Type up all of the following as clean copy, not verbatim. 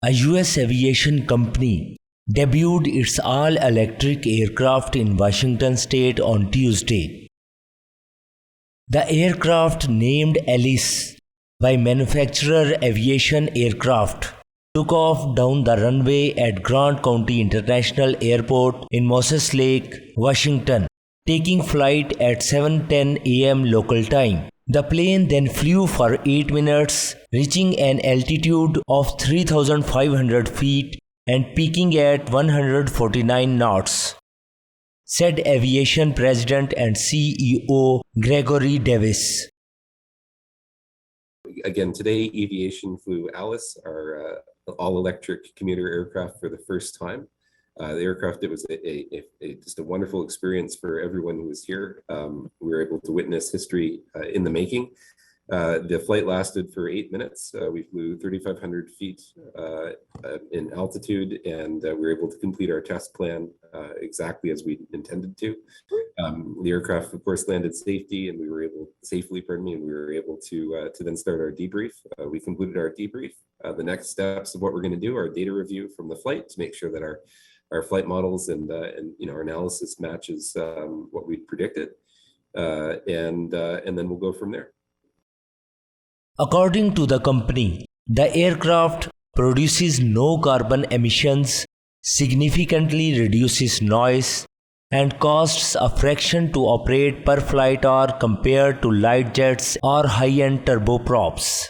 A US aviation company debuted its all-electric aircraft in Washington state on Tuesday. The aircraft, named Alice by manufacturer Eviation Aircraft, took off down the runway at Grant County International Airport in Moses Lake, Washington, taking flight at 7:10 a.m. local time. The plane then flew for 8 minutes, reaching an altitude of 3,500 feet and peaking at 149 knots, said Aviation President and CEO Gregory Davis. Again, today, Eviation flew Alice, our all-electric commuter aircraft, for the first time. The aircraft, it was just a wonderful experience for everyone who was here. We were able to witness history in the making. The flight lasted for 8 minutes. We flew 3,500 feet in altitude, and we were able to complete our test plan exactly as we intended to. The aircraft, of course, landed safely, and we were able to then start our debrief. We completed our debrief. The next steps of what we're going to do are data review from the flight to make sure that our flight models and our analysis matches what we predicted, and then we'll go from there. According to the company, the aircraft produces no carbon emissions, significantly reduces noise, and costs a fraction to operate per flight hour compared to light jets or high-end turboprops.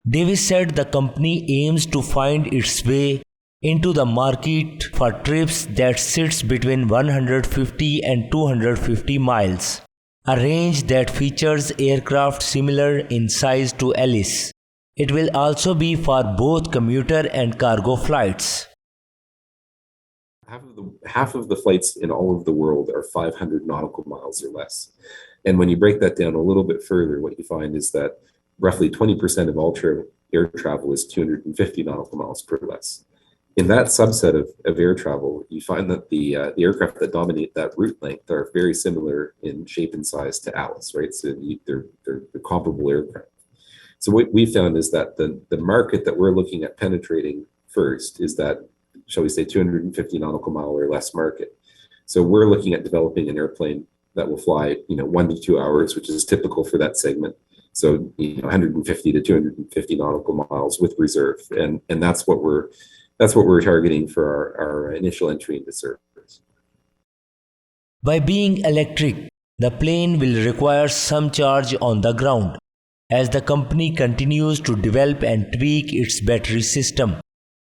Davis said the company aims to find its way into the market for trips that sits between 150 and 250 miles, a range that features aircraft similar in size to Alice. It will also be for both commuter and cargo flights. Half of the flights in all of the world are 500 nautical miles or less. And when you break that down a little bit further, what you find is that roughly 20% of all air travel is 250 nautical miles per less. In that subset of air travel, you find that the aircraft that dominate that route length are very similar in shape and size to Alice, right? So they're comparable aircraft. So what we found is that the market that we're looking at penetrating first is that, shall we say, 250 nautical mile or less market. So we're looking at developing an airplane that will fly, 1 to 2 hours, which is typical for that segment. So 150 to 250 nautical miles with reserve, and that's what we're targeting for our initial entry into service. By being electric, the plane will require some charge on the ground as the company continues to develop and tweak its battery system.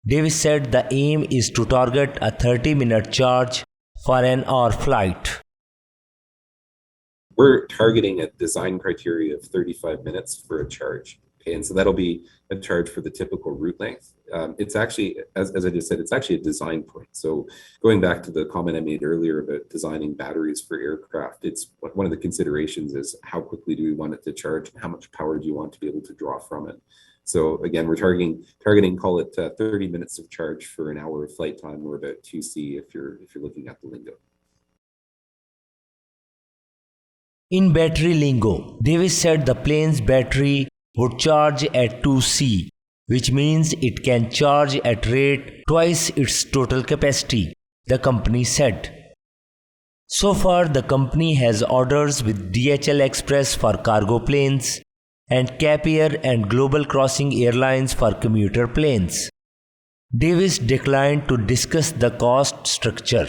Davis said the aim is to target a 30-minute charge for an hour flight. We're targeting a design criteria of 35 minutes for a charge. Okay, and so that'll be a charge for the typical route length. It's actually, as I just said, it's actually a design point. So going back to the comment I made earlier about designing batteries for aircraft, it's one of the considerations is how quickly do we want it to charge and how much power do you want to be able to draw from it. So again, we're targeting call it 30 minutes of charge for an hour of flight time, or about 2C if you're looking at the lingo. In battery lingo, Davis said the plane's battery would charge at 2C, which means it can charge at rate twice its total capacity, the company said. So far, the company has orders with DHL Express for cargo planes and Cap Air and Global Crossing Airlines for commuter planes. Davis declined to discuss the cost structure.